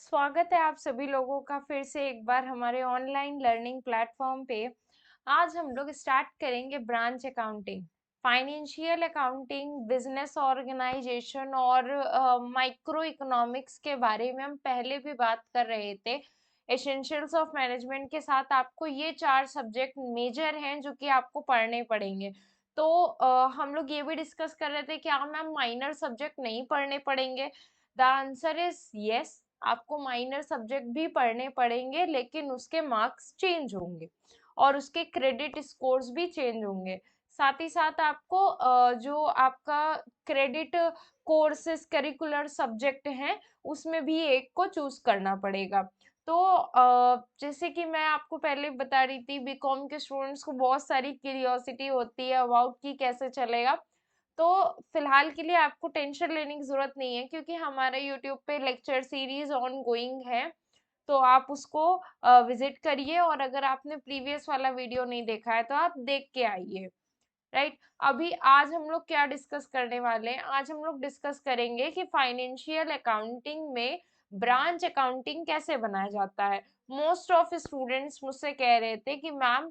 स्वागत है आप सभी लोगों का फिर से एक बार हमारे ऑनलाइन लर्निंग प्लेटफॉर्म पे। आज हम लोग स्टार्ट करेंगे branch accounting, financial accounting, business organization और माइक्रो इकोनॉमिक्स के बारे में हम पहले भी बात कर रहे थे। एसेंशियल्स ऑफ मैनेजमेंट के साथ आपको ये चार सब्जेक्ट मेजर हैं जो कि आपको पढ़ने पड़ेंगे। तो हम लोग ये भी डिस्कस कर रहे थे कि हाँ मैम माइनर सब्जेक्ट नहीं पढ़ने पड़ेंगे। द आंसर इज यस, आपको माइनर सब्जेक्ट भी पढ़ने पड़ेंगे लेकिन उसके मार्क्स चेंज होंगे और उसके क्रेडिट स्कोर्स भी चेंज होंगे। साथ ही साथ आपको जो आपका क्रेडिट कोर्सेज करिकुलर सब्जेक्ट हैं उसमें भी एक को चूज करना पड़ेगा। तो जैसे कि मैं आपको पहले बता रही थी, बीकॉम के स्टूडेंट्स को बहुत सारी क्यूरियोसिटी होती है अबाउट कि कैसे चलेगा। तो फिलहाल के लिए आपको टेंशन लेने की जरूरत नहीं है क्योंकि हमारे यूट्यूब पे लेक्चर सीरीज ऑन गोइंग है। तो आप उसको विजिट करिए और अगर आपने प्रीवियस वाला वीडियो नहीं देखा है तो आप देख के आइए। राइट, अभी आज हम लोग क्या डिस्कस करने वाले हैं? आज हम लोग डिस्कस करेंगे कि फाइनेंशियल अकाउंटिंग में ब्रांच अकाउंटिंग कैसे बनाया जाता है। मोस्ट ऑफ स्टूडेंट्स मुझसे कह रहे थे कि मैम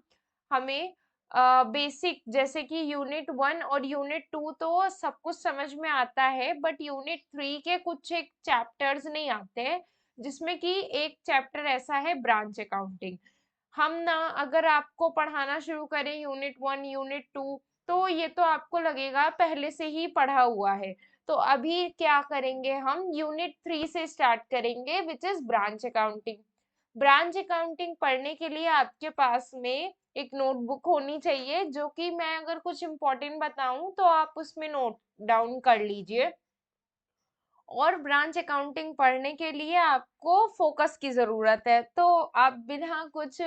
हमें बेसिक जैसे कि यूनिट 1 और यूनिट 2 तो सब कुछ समझ में आता है बट यूनिट 3 के कुछ एक चैप्टर्स नहीं आते हैं, जिसमें कि एक चैप्टर ऐसा है ब्रांच अकाउंटिंग। हम ना अगर आपको पढ़ाना शुरू करें यूनिट 1 यूनिट 2 तो ये तो आपको लगेगा पहले से ही पढ़ा हुआ है। तो अभी क्या करेंगे, हम यूनिट 3 से स्टार्ट करेंगे which is branch accounting. Branch accounting पढ़ने के लिए आपके पास में एक नोटबुक होनी चाहिए, जो कि मैं अगर कुछ इंपॉर्टेंट बताऊं तो आप उसमें नोट डाउन कर लीजिए। और ब्रांच अकाउंटिंग पढ़ने के लिए आपको फोकस की जरूरत है, तो आप बिना कुछ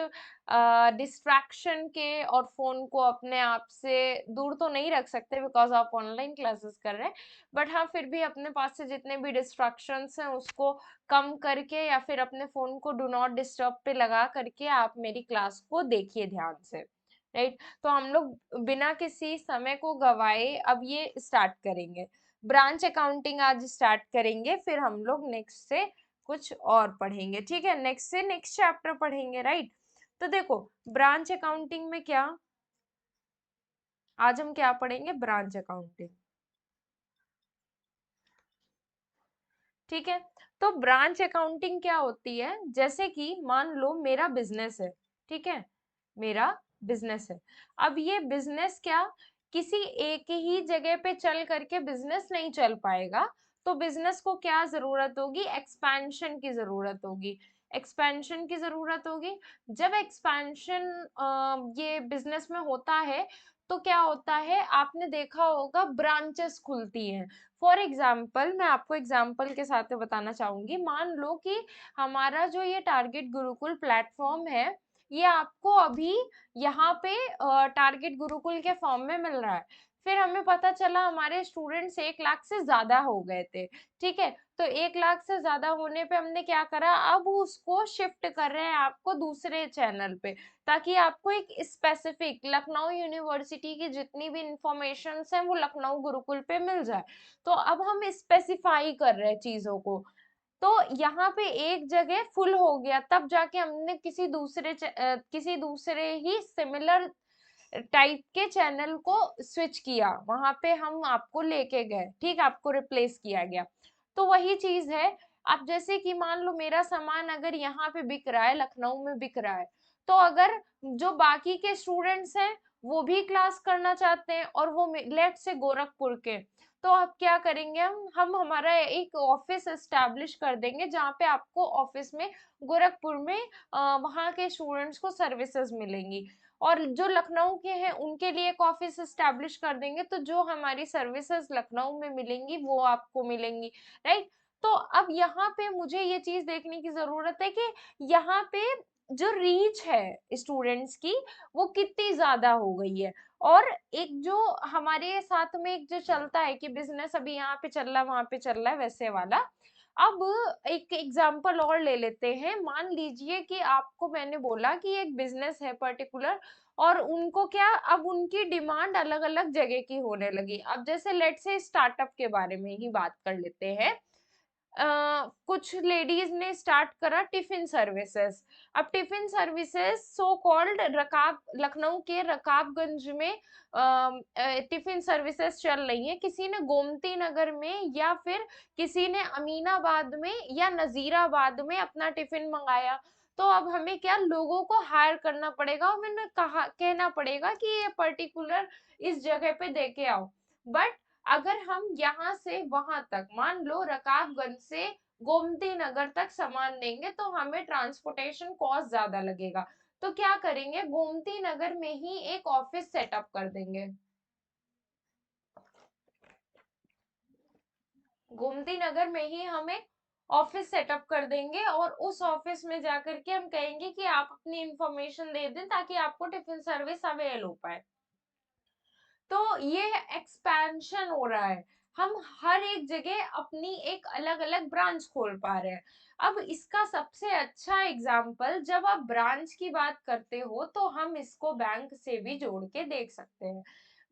डिस्ट्रैक्शन के और फोन को अपने आप से दूर तो नहीं रख सकते बिकॉज आप ऑनलाइन क्लासेस कर रहे हैं। बट हाँ, फिर भी अपने पास से जितने भी डिस्ट्रैक्शंस हैं उसको कम करके या फिर अपने फोन को डू नॉट डिस्टर्ब पे लगा करके आप मेरी क्लास को देखिए ध्यान से। राइट, तो हम लोग बिना किसी समय को गवाए अब ये स्टार्ट करेंगे। ब्रांच अकाउंटिंग आज स्टार्ट करेंगे, फिर हम लोग नेक्स्ट से कुछ और पढ़ेंगे। ठीक है, नेक्स्ट से नेक्स्ट चैप्टर पढ़ेंगे। राइट, तो देखो ब्रांच अकाउंटिंग में क्या, आज हम क्या पढ़ेंगे, ब्रांच अकाउंटिंग। ठीक है, तो ब्रांच अकाउंटिंग क्या होती है, जैसे कि मान लो मेरा बिजनेस है। ठीक है, मेरा बिजनेस है। अब ये बिजनेस क्या, किसी एक ही जगह पे चल करके बिजनेस नहीं चल पाएगा। तो बिजनेस को क्या जरूरत होगी, एक्सपेंशन की जरूरत होगी। एक्सपेंशन की जरूरत होगी। जब एक्सपेंशन ये बिजनेस में होता है तो क्या होता है, आपने देखा होगा ब्रांचेस खुलती हैं। फॉर एग्जाम्पल, मैं आपको एग्जाम्पल के साथ बताना चाहूंगी। मान लो कि हमारा जो ये टारगेट गुरुकुल प्लेटफॉर्म है, ये आपको अभी यहाँ पे टारगेट गुरुकुल के फॉर्म में मिल रहा है। फिर हमें पता चला हमारे स्टूडेंट्स 1 लाख से ज्यादा हो गए थे। ठीक है, तो 1 लाख से ज्यादा होने पे हमने क्या करा, अब उसको शिफ्ट कर रहे हैं आपको दूसरे चैनल पे, ताकि आपको एक स्पेसिफिक लखनऊ यूनिवर्सिटी की जितनी भी इंफॉर्मेशन है वो लखनऊ गुरुकुल पे मिल जाए। तो अब हम स्पेसिफाई कर रहे हैं चीजों को। तो यहाँ पे एक जगह फुल हो गया, तब जाके हमने किसी दूसरे ही सिमिलर टाइप के चैनल को स्विच किया, वहां पे हम आपको लेके गए। ठीक, आपको रिप्लेस किया गया। तो वही चीज है। अब जैसे कि मान लो मेरा सामान अगर यहाँ पे बिक रहा है, लखनऊ में बिक रहा है, तो अगर जो बाकी के स्टूडेंट्स हैं वो भी क्लास करना चाहते हैं और वो लेट से गोरखपुर के, तो अब क्या करेंगे, हम हमारा एक ऑफिस एस्टेब्लिश कर देंगे जहाँ पे आपको ऑफिस में गोरखपुर में वहाँ के स्टूडेंट्स को सर्विसेज मिलेंगी। और जो लखनऊ के हैं उनके लिए एक ऑफिस एस्टेब्लिश कर देंगे, तो जो हमारी सर्विसेज लखनऊ में मिलेंगी वो आपको मिलेंगी। राइट, तो अब यहाँ पे मुझे ये चीज देखने की जरूरत है कि यहाँ पे जो रीच है स्टूडेंट्स की वो कितनी ज्यादा हो गई है। और एक जो हमारे साथ में एक जो चलता है कि बिजनेस अभी यहाँ पे चल रहा है वहां पे चल रहा है वैसे वाला। अब एक एग्जांपल और ले लेते हैं। मान लीजिए कि आपको मैंने बोला कि एक बिजनेस है पर्टिकुलर, और उनको क्या, अब उनकी डिमांड अलग अलग जगह की होने लगी। अब जैसे लेट से स्टार्टअप के बारे में ही बात कर लेते हैं। कुछ लेडीज ने स्टार्ट करा टिफिन सर्विसेज। अब tiffin services so called Rakab, Lucknow के रकाबगंज में टिफिन सर्विसेज चल रही है। किसी ने गोमती नगर में या फिर किसी ने अमीनाबाद में या नजीराबाद में अपना टिफिन मंगाया। तो अब हमें क्या, लोगों को हायर करना पड़ेगा, हमें कहा कहना पड़ेगा कि ये पर्टिकुलर इस जगह पे दे के आओ। बट अगर हम यहाँ से वहां तक, मान लो रकाबगंज से गोमती नगर तक सामान देंगे तो हमें ट्रांसपोर्टेशन कॉस्ट ज्यादा लगेगा। तो क्या करेंगे, गोमती नगर में ही एक ऑफिस सेटअप कर देंगे। गोमती नगर में ही हम एक ऑफिस सेटअप कर देंगे और उस ऑफिस में जाकर के हम कहेंगे कि आप अपनी इंफॉर्मेशन दे दें ताकि आपको टिफिन सर्विस अवेल हो पाए। तो ये एक्सपेंशन हो रहा है, हम हर एक जगह अपनी एक अलग अलग ब्रांच खोल पा रहे हैं। अब इसका सबसे अच्छा एग्जाम्पल, जब आप ब्रांच की बात करते हो तो हम इसको बैंक से भी जोड़ के देख सकते हैं।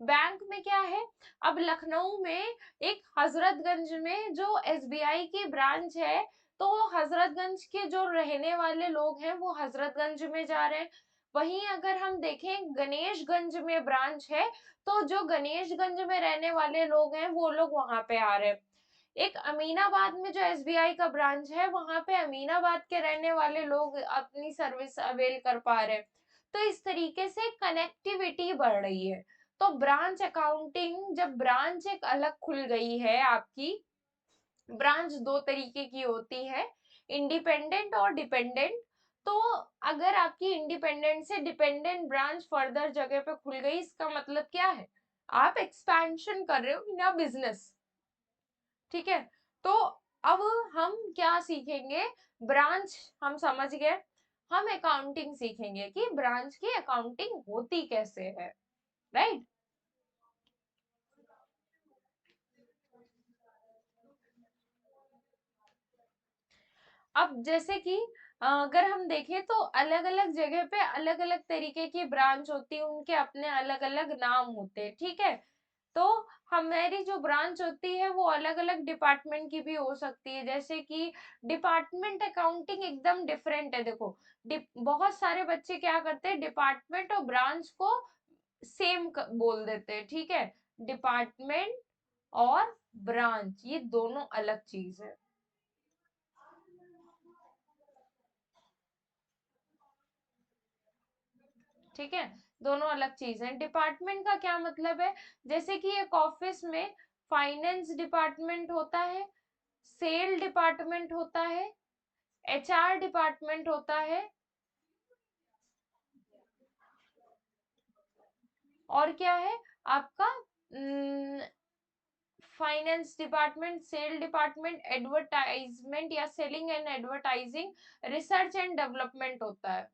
बैंक में क्या है, अब लखनऊ में एक हजरतगंज में जो एसबीआई की ब्रांच है, तो हजरतगंज के जो रहने वाले लोग हैं वो हजरतगंज में जा रहे हैं। वहीं अगर हम देखें गणेशगंज में ब्रांच है, तो जो गणेशगंज में रहने वाले लोग हैं वो लोग वहां पे आ रहे हैं। एक अमीनाबाद में जो एसबीआई का ब्रांच है, वहां पे अमीनाबाद के रहने वाले लोग अपनी सर्विस अवेल कर पा रहे हैं। तो इस तरीके से कनेक्टिविटी बढ़ रही है। तो ब्रांच अकाउंटिंग, जब ब्रांच एक अलग खुल गई है आपकी, ब्रांच दो तरीके की होती है, इंडिपेंडेंट और डिपेंडेंट। तो अगर आपकी इंडिपेंडेंट से डिपेंडेंट ब्रांच फर्दर जगह पे खुल गई, इसका मतलब क्या है, आप एक्सपेंशन कर रहे हो इन अ बिजनेस। ठीक है, तो अब हम क्या सीखेंगे, ब्रांच हम समझ गए, हम अकाउंटिंग सीखेंगे कि ब्रांच की अकाउंटिंग होती कैसे है। राइट। अब जैसे कि अगर हम देखें तो अलग अलग जगह पे अलग अलग तरीके की ब्रांच होती है, उनके अपने अलग अलग नाम होते हैं। ठीक है, तो हमारी जो ब्रांच होती है वो अलग अलग डिपार्टमेंट की भी हो सकती है। जैसे कि डिपार्टमेंट अकाउंटिंग एकदम डिफरेंट है। देखो, बहुत सारे बच्चे क्या करते हैं, डिपार्टमेंट और ब्रांच को सेम बोल देते हैं। ठीक है, डिपार्टमेंट और ब्रांच ये दोनों अलग चीज है। ठीक है, दोनों अलग चीज है। डिपार्टमेंट का क्या मतलब है, जैसे कि एक ऑफिस में फाइनेंस डिपार्टमेंट होता है, सेल डिपार्टमेंट होता है, एचआर डिपार्टमेंट होता है, और क्या है आपका, finance department, sale department, advertisement या selling and advertising, research and development होता है।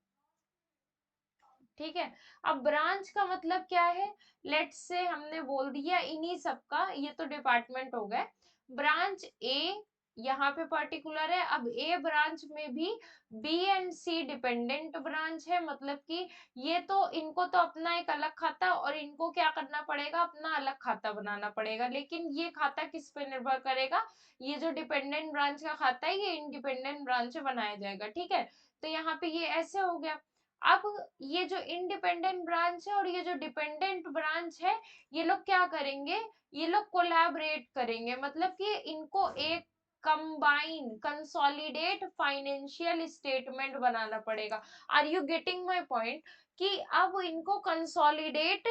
ठीक है, अब ब्रांच का मतलब क्या है, लेट्स से हमने बोल दिया इन्हीं सब का, ये तो डिपार्टमेंट हो गए। ब्रांच ए यहाँ पे पर्टिकुलर है। अब ए ब्रांच में भी B and C dependent branch है, मतलब कि ये तो इनको तो अपना एक अलग खाता और इनको क्या करना पड़ेगा, अपना अलग खाता बनाना पड़ेगा। लेकिन ये खाता किस पे निर्भर करेगा, ये जो डिपेंडेंट ब्रांच का खाता है ये इंडिपेंडेंट ब्रांच से बनाया जाएगा। ठीक है, तो यहाँ पे ये ऐसे हो गया। अब ये जो इंडिपेंडेंट ब्रांच है और ये जो डिपेंडेंट ब्रांच है, ये लोग क्या करेंगे, ये लोग कोलैबोरेट करेंगे, मतलब कि इनको एक कंबाइन कंसोलिडेट फाइनेंशियल स्टेटमेंट बनाना पड़ेगा। Are you getting my point, कि अब इनको कंसोलिडेट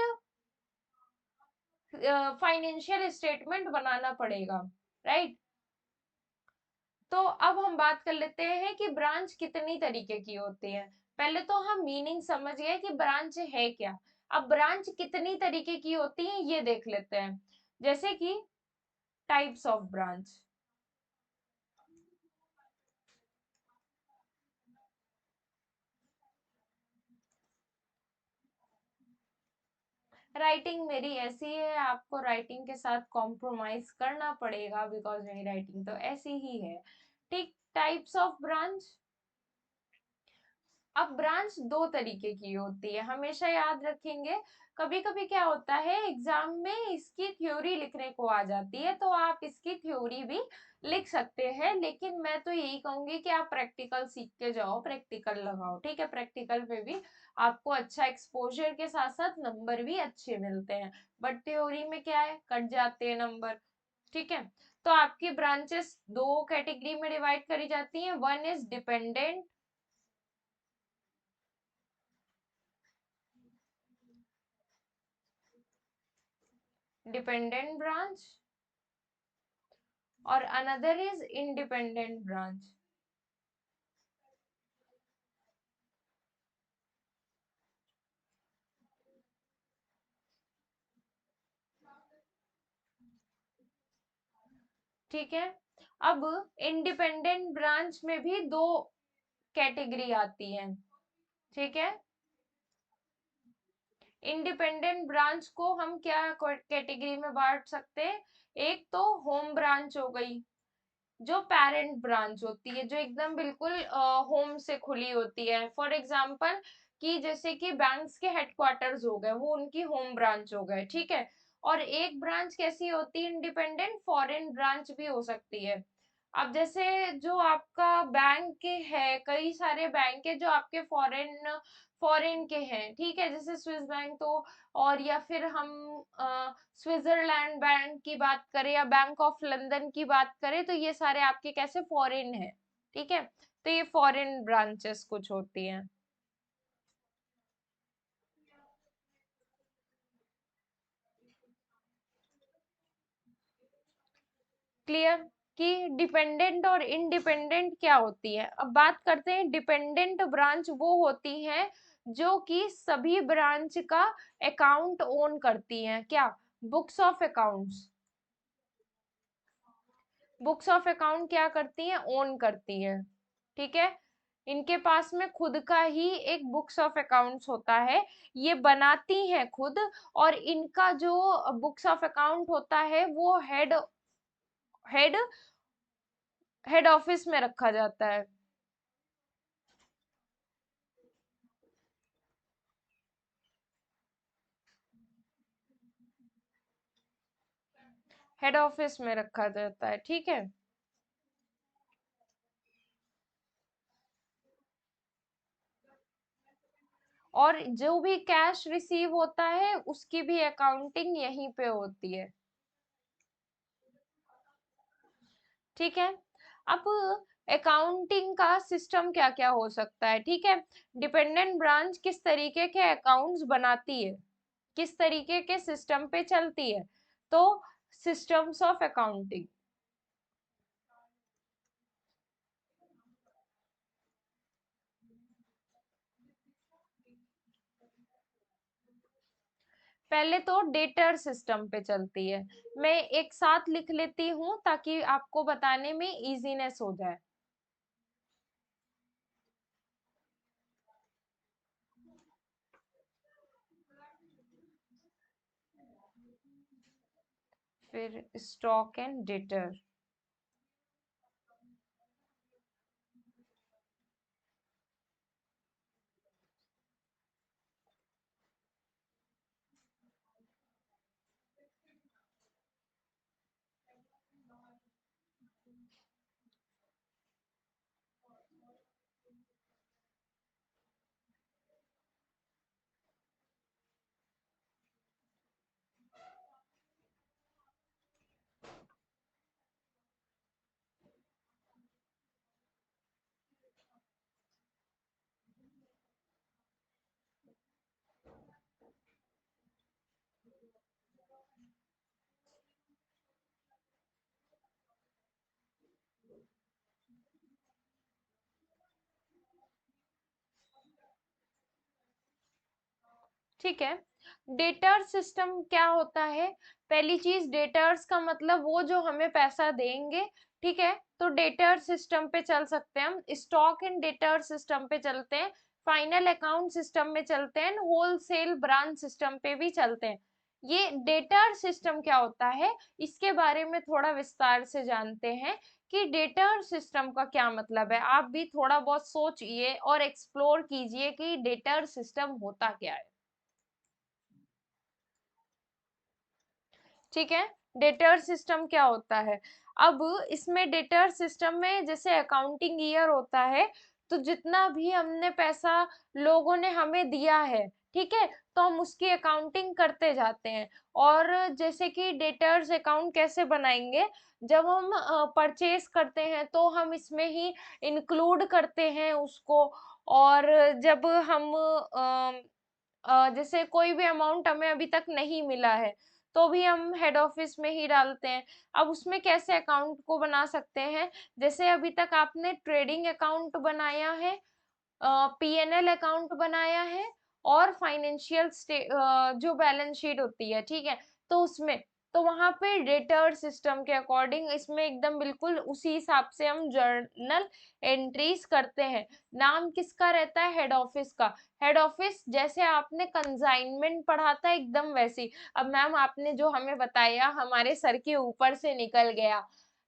फाइनेंशियल स्टेटमेंट बनाना पड़ेगा। राइट। तो अब हम बात कर लेते हैं कि ब्रांच कितनी तरीके की होती है। पहले तो हम मीनिंग समझ गए कि ब्रांच है क्या। अब ब्रांच कितनी तरीके की होती है ये देख लेते हैं। जैसे कि टाइप्स ऑफ ब्रांच। राइटिंग मेरी ऐसी है, आपको राइटिंग के साथ कॉम्प्रोमाइज करना पड़ेगा बिकॉज मेरी राइटिंग तो ऐसी ही है। ठीक, टाइप्स ऑफ ब्रांच। अब ब्रांच दो तरीके की होती है, हमेशा याद रखेंगे। कभी कभी क्या होता है एग्जाम में इसकी थ्योरी लिखने को आ जाती है, तो आप इसकी थ्योरी भी लिख सकते हैं, लेकिन मैं तो यही कहूंगी कि आप प्रैक्टिकल सीख के जाओ, प्रैक्टिकल लगाओ, ठीक है। प्रैक्टिकल पे भी आपको अच्छा एक्सपोजर के साथ साथ नंबर भी अच्छे मिलते हैं, बट थ्योरी में क्या है, कट जाते हैं नंबर, ठीक है। तो आपकी ब्रांचेस दो कैटेगरी में डिवाइड करी जाती हैं, वन इज डिपेंडेंट ब्रांच और अनदर इज इंडिपेंडेंट ब्रांच। ठीक है। अब इंडिपेंडेंट ब्रांच में भी दो कैटेगरी आती है, ठीक है। इंडिपेंडेंट ब्रांच को हम क्या कैटेगरी में बांट सकते हैं, एक तो होम ब्रांच हो गई, जो पेरेंट ब्रांच होती है, जो एकदम बिल्कुल होम से खुली होती है, फॉर एग्जांपल कि जैसे कि बैंक्स के हेडक्वार्टर्स हो गए, वो उनकी होम ब्रांच हो गए, ठीक है। और एक ब्रांच कैसी होती है इंडिपेंडेंट, फॉरेन ब्रांच भी हो सकती है। अब जैसे जो आपका बैंक है, कई सारे बैंक है जो आपके फॉरेन फॉरेन के हैं, ठीक है, जैसे स्विस बैंक तो, और या फिर हम स्विट्जरलैंड बैंक की बात करें या बैंक ऑफ लंदन की बात करें, तो ये सारे आपके कैसे फॉरेन है, ठीक है। तो ये फॉरेन ब्रांचेस कुछ होती हैं। क्लियर कि डिपेंडेंट और इंडिपेंडेंट क्या होती है। अब बात करते हैं डिपेंडेंट ब्रांच, वो होती है जो कि सभी ब्रांच का अकाउंट ओन करती हैं, क्या, books of accounts, books of account क्या करती हैं, ओन करती हैं, ठीक है। इनके पास में खुद का ही एक बुक्स ऑफ अकाउंट्स होता है, ये बनाती हैं खुद, और इनका जो बुक्स ऑफ अकाउंट होता है वो हेड हेड ऑफिस में रखा जाता है, हेड ऑफिस में रखा जाता है, ठीक है। और जो भी कैश रिसीव होता है उसकी भी अकाउंटिंग यहीं पे होती है, ठीक है। अब अकाउंटिंग का सिस्टम क्या क्या हो सकता है, ठीक है। डिपेंडेंट ब्रांच किस तरीके के अकाउंट्स बनाती है, किस तरीके के सिस्टम पे चलती है, तो सिस्टम्स ऑफ अकाउंटिंग। पहले तो डेटर सिस्टम पे चलती है, मैं एक साथ लिख लेती हूँ ताकि आपको बताने में इजीनेस हो जाए। फिर स्टॉक एंड डेटर। ठीक है। डेटर सिस्टम क्या होता है, पहली चीज डेटर्स का मतलब वो जो हमें पैसा देंगे, ठीक है। तो डेटर सिस्टम पे चल सकते हैं हम, स्टॉक एंड डेटर सिस्टम पे चलते हैं, फाइनल अकाउंट सिस्टम में चलते हैं, होलसेल ब्रांच सिस्टम पे भी चलते हैं। ये डेटर सिस्टम क्या होता है, इसके बारे में थोड़ा विस्तार से जानते हैं कि डेटर सिस्टम का क्या मतलब है। आप भी थोड़ा बहुत सोचिए और एक्सप्लोर कीजिए कि डेटर सिस्टम होता क्या है। ठीक है, डेटर सिस्टम क्या होता है। अब इसमें डेटर सिस्टम में जैसे अकाउंटिंग ईयर होता है, तो जितना भी हमने पैसा लोगों ने हमें दिया है, ठीक है, तो हम उसकी अकाउंटिंग करते जाते हैं। और जैसे कि डेटर्स अकाउंट कैसे बनाएंगे, जब हम परचेज करते हैं तो हम इसमें ही इंक्लूड करते हैं उसको। और जब हम जैसे कोई भी अमाउंट हमें अभी तक नहीं मिला है, तो भी हम हेड ऑफिस में ही डालते हैं। अब उसमें कैसे अकाउंट को बना सकते हैं, जैसे अभी तक आपने ट्रेडिंग अकाउंट बनाया है, पीएनएल अकाउंट बनाया है, और फाइनेंशियल जो बैलेंस शीट होती है, ठीक है, तो उसमें तो वहां पे डेटर सिस्टम के अकॉर्डिंग इसमें एकदम बिल्कुल उसी हिसाब से हम जर्नल एंट्रीज करते हैं। नाम किसका रहता है, हेड ऑफिस का। हेड ऑफिस जैसे आपने कंसाइनमेंट पढ़ा था एकदम वैसी। अब मैम आपने जो हमें बताया हमारे सर के ऊपर से निकल गया।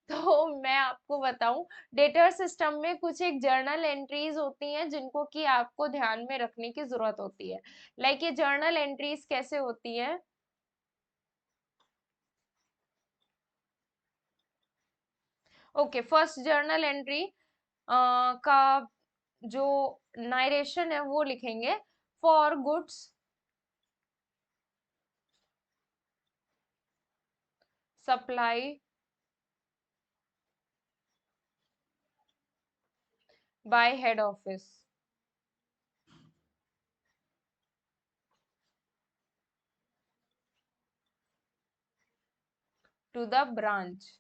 तो मैं आपको बताऊं, डेटा सिस्टम में कुछ एक जर्नल एंट्रीज होती हैं जिनको कि आपको ध्यान में रखने की जरूरत होती है। लाइक ये जर्नल एंट्रीज कैसे होती है। ओके, फर्स्ट जर्नल एंट्री का जो नायरेशन है वो लिखेंगे, for goods supply by head office to the branch.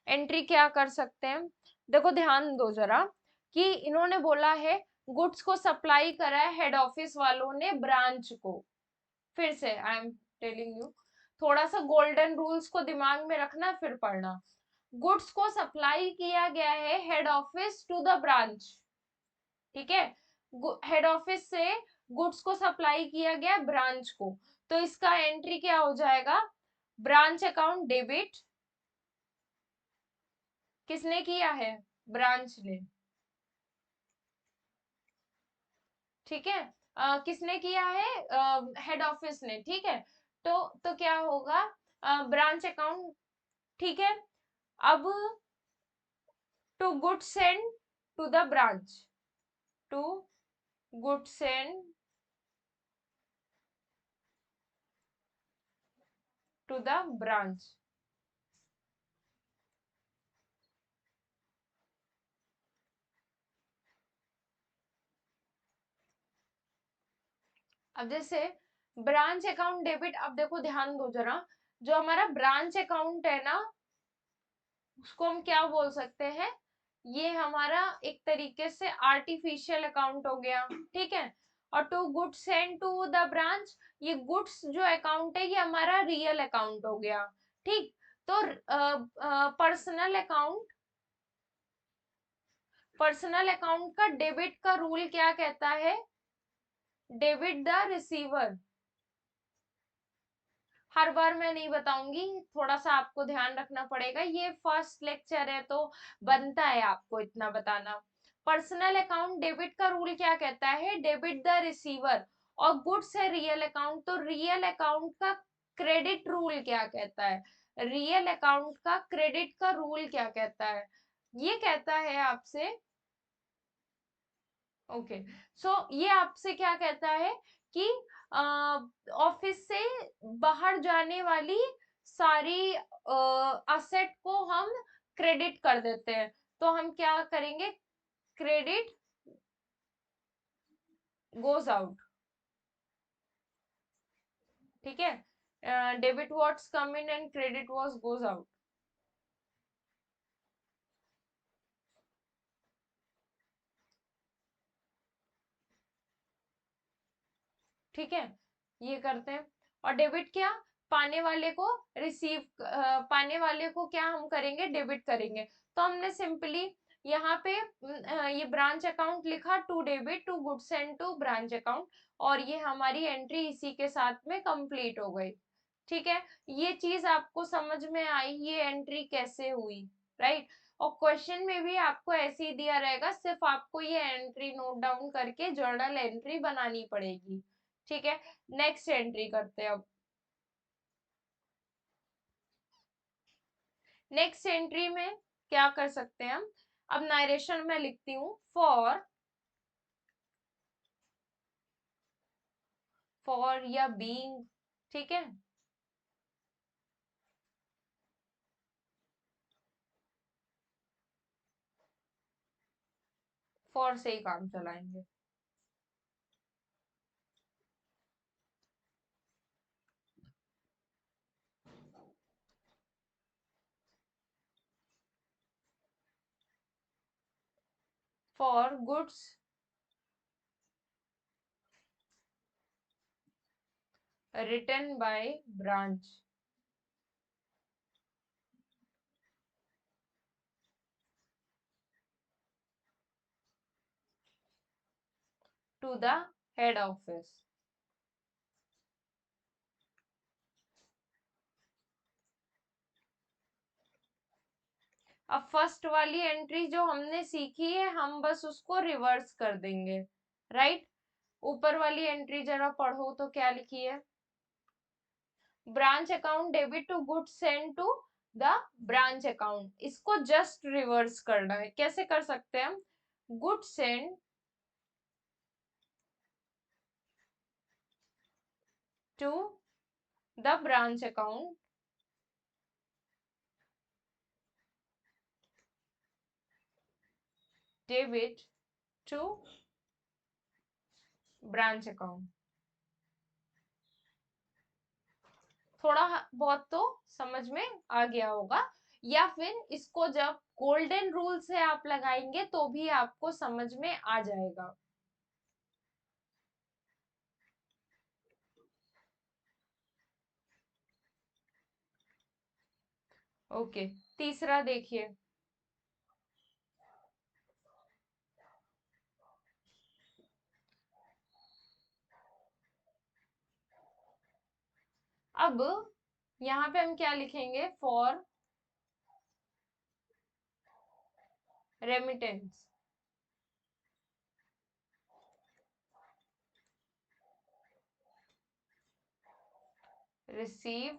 Entry क्या कर सकते हैं, देखो ध्यान दो जरा, कि इन्होंने बोला है गुड्स को सप्लाई करा है हेड ऑफिस वालों ने ब्रांच को। फिर से आई एम टेलिंग यू, थोड़ा सा गोल्डन रूल्स को दिमाग में रखना फिर पढ़ना। गुड्स को सप्लाई किया गया है head office to the branch, ठीक है, हेड ऑफिस से गुड्स को सप्लाई किया गया ब्रांच को। तो इसका एंट्री क्या हो जाएगा, ब्रांच अकाउंट डेबिट, किसने किया है, ब्रांच ने, ठीक है, किसने किया है, हेड ऑफिस ने, ठीक है। तो क्या होगा, ब्रांच अकाउंट, ठीक है। अब to good send to the branch, to good send to the branch. अब जैसे ब्रांच अकाउंट डेबिट, अब देखो ध्यान दो जरा, जो हमारा ब्रांच अकाउंट है ना, उसको हम क्या बोल सकते हैं, ये हमारा एक तरीके से आर्टिफिशियल अकाउंट हो गया, ठीक है। और to goods send to the branch, ये गुड्स जो अकाउंट है ये हमारा रियल अकाउंट हो गया, ठीक। तो पर्सनल अकाउंट, पर्सनल अकाउंट का डेबिट का रूल क्या कहता है, डेबिट द रिसीवर। हर बार मैं नहीं बताऊंगी, थोड़ा सा आपको ध्यान रखना पड़ेगा, ये फर्स्ट लेक्चर है तो बनता है आपको इतना बताना। पर्सनल अकाउंट डेबिट का रूल क्या कहता है, डेबिट द रिसीवर। और गुड्स है रियल अकाउंट, तो रियल अकाउंट का क्रेडिट रूल क्या कहता है, रियल अकाउंट का क्रेडिट का रूल क्या कहता है, ये कहता है आपसे, ओके। सो ये आपसे क्या कहता है कि ऑफिस से बाहर जाने वाली सारी असेट को हम क्रेडिट कर देते हैं, तो हम क्या करेंगे, क्रेडिट गोज आउट, ठीक है, debit what's come in and credit what's goes out, ठीक है, ये करते हैं। और डेबिट क्या, पाने वाले को रिसीव, पाने वाले को क्या हम करेंगे, डेबिट करेंगे। तो हमने सिंपली यहाँ पे ये ब्रांच अकाउंट लिखा, to debit to goods and to branch account, और ये हमारी एंट्री इसी के साथ में कंप्लीट हो गई। ठीक है, ये चीज आपको समझ में आई, ये एंट्री कैसे हुई, राइट। और क्वेश्चन में भी आपको ऐसे ही दिया रहेगा, सिर्फ आपको ये एंट्री नोट डाउन करके जर्नल एंट्री बनानी पड़ेगी। ठीक है, नेक्स्ट एंट्री करते हैं अब। नेक्स्ट एंट्री में क्या कर सकते हैं हम, अब नारेशन में लिखती हूँ, फॉर या बीइंग, ठीक है, फॉर से ही काम चलाएंगे। For goods return by branch, to the head office. अब फर्स्ट वाली एंट्री जो हमने सीखी है, हम बस उसको रिवर्स कर देंगे, राइट। ऊपर वाली एंट्री जरा पढ़ो तो क्या लिखी है, branch account debit to goods send to the branch account, इसको जस्ट रिवर्स करना है। कैसे कर सकते हैं हम, goods send to the branch account, debit to branch account. थोड़ा बहुत तो समझ में आ गया होगा, या फिर इसको जब गोल्डन रूल से आप लगाएंगे तो भी आपको समझ में आ जाएगा। ओके, तीसरा देखिए, अब यहाँ पे हम क्या लिखेंगे, for remittance, receive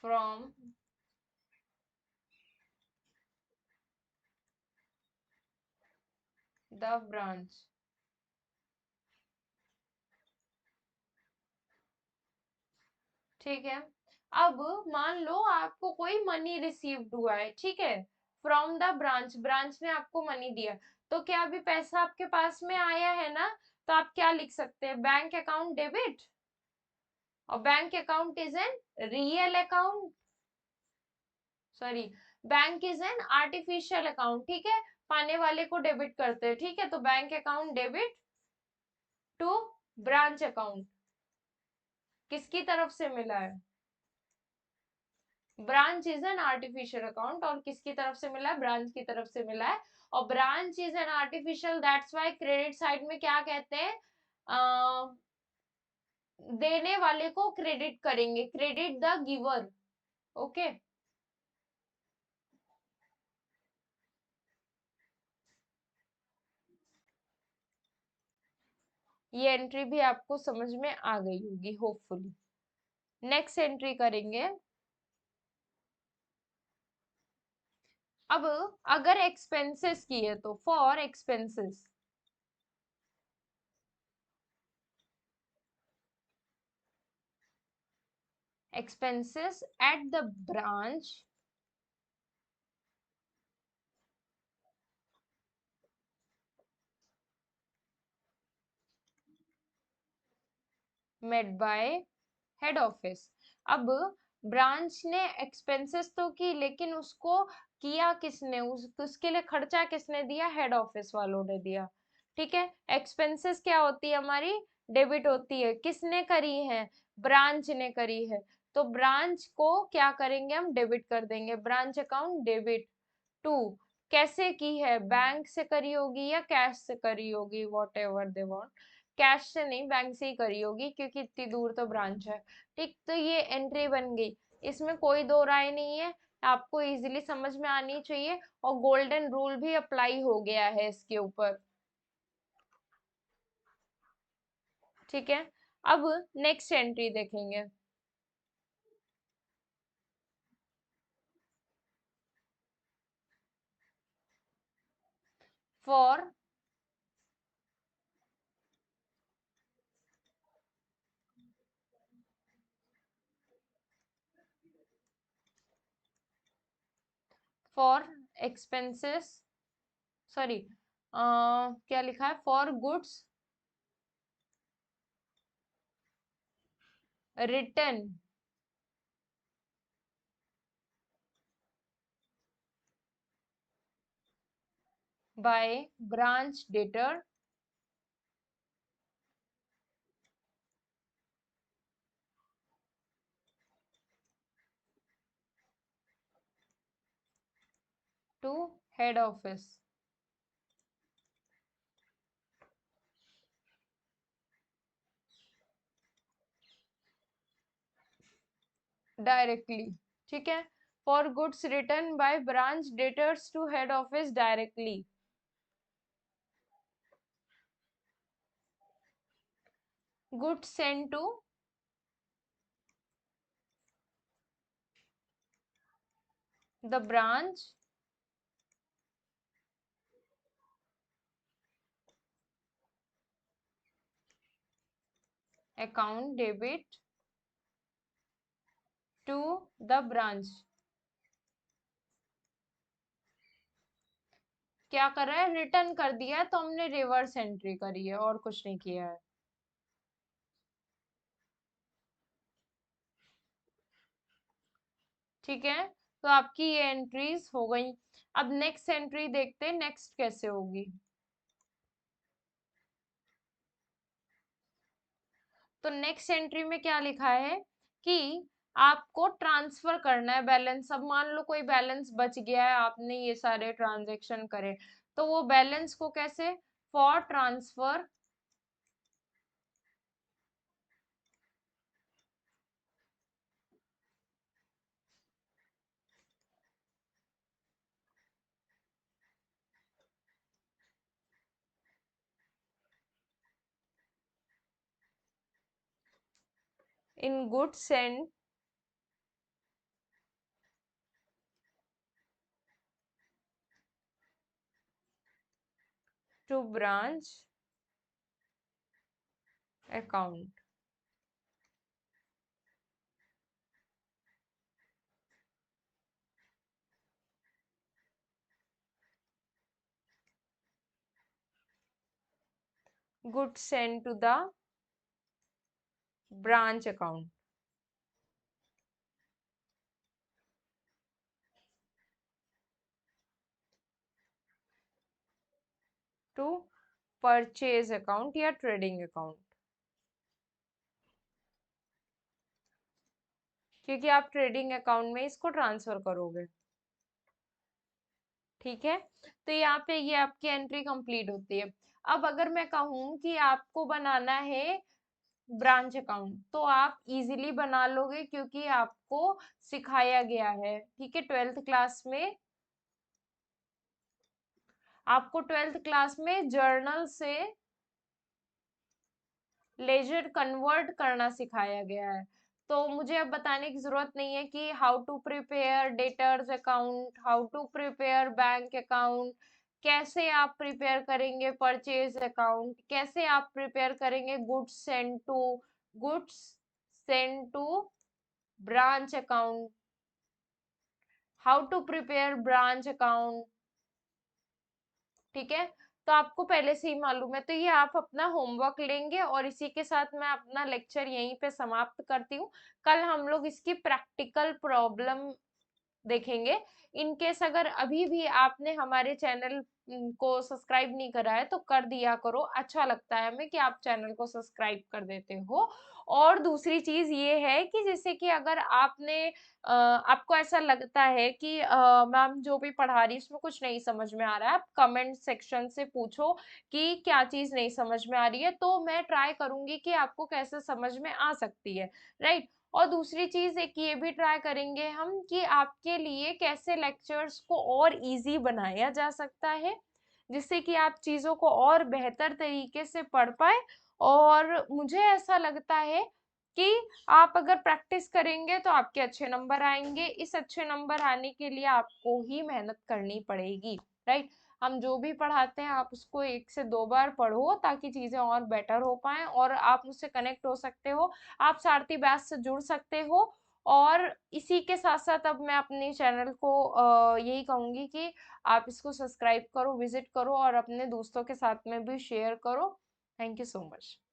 from the branch. ठीक है, अब मान लो आपको कोई मनी रिसीव्ड हुआ है, ठीक है, फ्रॉम द ब्रांच, ब्रांच ने आपको मनी दिया, तो क्या अभी पैसा आपके पास में आया है ना, तो आप क्या लिख सकते हैं, बैंक अकाउंट डेबिट, और bank account is an real account, sorry, bank is an artificial account, ठीक है, पाने वाले को डेबिट करते हैं, ठीक है, तो bank account debit to branch account, किसकी तरफ से मिला है, branch is an artificial account, और किसकी तरफ से मिला है, ब्रांच की तरफ से मिला है, और branch is an artificial, that's why credit side में क्या कहते हैं, देने वाले को क्रेडिट करेंगे, क्रेडिट द गिवर। ओके, ये एंट्री भी आपको समझ में आ गई होगी होपफुली। नेक्स्ट एंट्री करेंगे, अब अगर एक्सपेंसेस की है तो for expenses, expenses at the branch made by head office. अब ब्रांच ने एक्सपेंसेस तो की, लेकिन उसको किया किसने, उसके लिए खर्चा किसने दिया, हेड ऑफिस वालों ने दिया। ठीक है, एक्सपेंसेस क्या होती है हमारी, डेबिट होती है, किसने करी है, ब्रांच ने करी है, तो ब्रांच को क्या करेंगे हम, डेबिट कर देंगे, ब्रांच अकाउंट डेबिट टू, कैसे की है, बैंक से करी होगी या कैश से करी होगी, what ever they want, cash से नहीं बैंक से ही करी होगी क्योंकि इतनी दूर तो ब्रांच है। ठीक, तो ये एंट्री बन गई, इसमें कोई दो राय नहीं है, आपको इजीली समझ में आनी चाहिए, और गोल्डन रूल भी अप्लाई हो गया है इसके ऊपर। ठीक है, अब नेक्स्ट एंट्री देखेंगे। फॉर फॉर एक्सपेंसेस, सॉरी, क्या लिखा है, for goods return by branch debtor to head office directly. ठीक है, for goods return by branch debtors to head office directly, goods send to the branch account debit to the branch. क्या कर रहा है, return कर दिया है तो हमने रिवर्स एंट्री करी है और कुछ नहीं किया है। ठीक है, तो आपकी ये एंट्रीज हो गई। अब नेक्स्ट एंट्री देखते हैं, नेक्स्ट कैसे होगी। तो नेक्स्ट एंट्री में क्या लिखा है कि आपको ट्रांसफर करना है बैलेंस। अब मान लो कोई बैलेंस बच गया है, आपने ये सारे ट्रांजैक्शन करे, तो वो बैलेंस को कैसे, for transfer in goods send to branch account. Goods send to the branch account to purchase account या ट्रेडिंग अकाउंट, क्योंकि आप ट्रेडिंग अकाउंट में इसको ट्रांसफर करोगे। ठीक है, तो यहाँ पे ये आपकी एंट्री कंप्लीट होती है। अब अगर मैं कहूँ कि आपको बनाना है ब्रांच अकाउंट, तो आप इजीली बना लोगे क्योंकि आपको सिखाया गया है। ठीक है, ट्वेल्थ क्लास में आपको, ट्वेल्थ क्लास में जर्नल से लेजर कन्वर्ट करना सिखाया गया है। तो मुझे अब बताने की जरूरत नहीं है कि how to prepare debtors account, how to prepare bank account, कैसे आप प्रिपेयर करेंगे परचेज अकाउंट, कैसे आप प्रिपेयर करेंगे goods send to branch account, how to prepare branch account. ठीक है, तो आपको पहले से ही मालूम है, तो ये आप अपना होमवर्क लेंगे और इसी के साथ मैं अपना लेक्चर यहीं पे समाप्त करती हूँ। कल हम लोग इसकी प्रैक्टिकल प्रॉब्लम देखेंगे। इन केस अगर अभी भी आपने हमारे चैनल को सब्सक्राइब नहीं करा है तो कर दिया करो। अच्छा लगता है हमें कि आप चैनल को सब्सक्राइब कर देते हो। और दूसरी चीज़ ये है कि जैसे कि अगर आपको ऐसा लगता है कि मैम जो भी पढ़ा रही है उसमें कुछ नहीं समझ में आ रहा है, आप कमेंट सेक्शन से पूछो कि क्या चीज़ नहीं समझ में आ रही है, तो मैं ट्राई करूँगी कि आपको कैसे समझ में आ सकती है, राइट? और दूसरी चीज़ एक ये भी ट्राई करेंगे हम कि आपके लिए कैसे लेक्चर्स को और ईज़ी बनाया जा सकता है, जिससे कि आप चीज़ों को और बेहतर तरीके से पढ़ पाएँ। और मुझे ऐसा लगता है कि आप अगर प्रैक्टिस करेंगे तो आपके अच्छे नंबर आएँगे। इस अच्छे नंबर आने के लिए आपको ही मेहनत करनी पड़ेगी, राइट? हम जो भी पढ़ाते हैं आप उसको 1 से 2 बार पढ़ो ताकि चीज़ें और बेटर हो पाएँ और आप मुझसे कनेक्ट हो सकते हो। आप सारथी बैच से जुड़ सकते हो। और इसी के साथ-साथ अब मैं अपने चैनल को यही कहूँगी कि आप इसको सब्सक्राइब करो, विज़िट करो और अपने दोस्तों के साथ में भी शेयर करो। Thank you so much.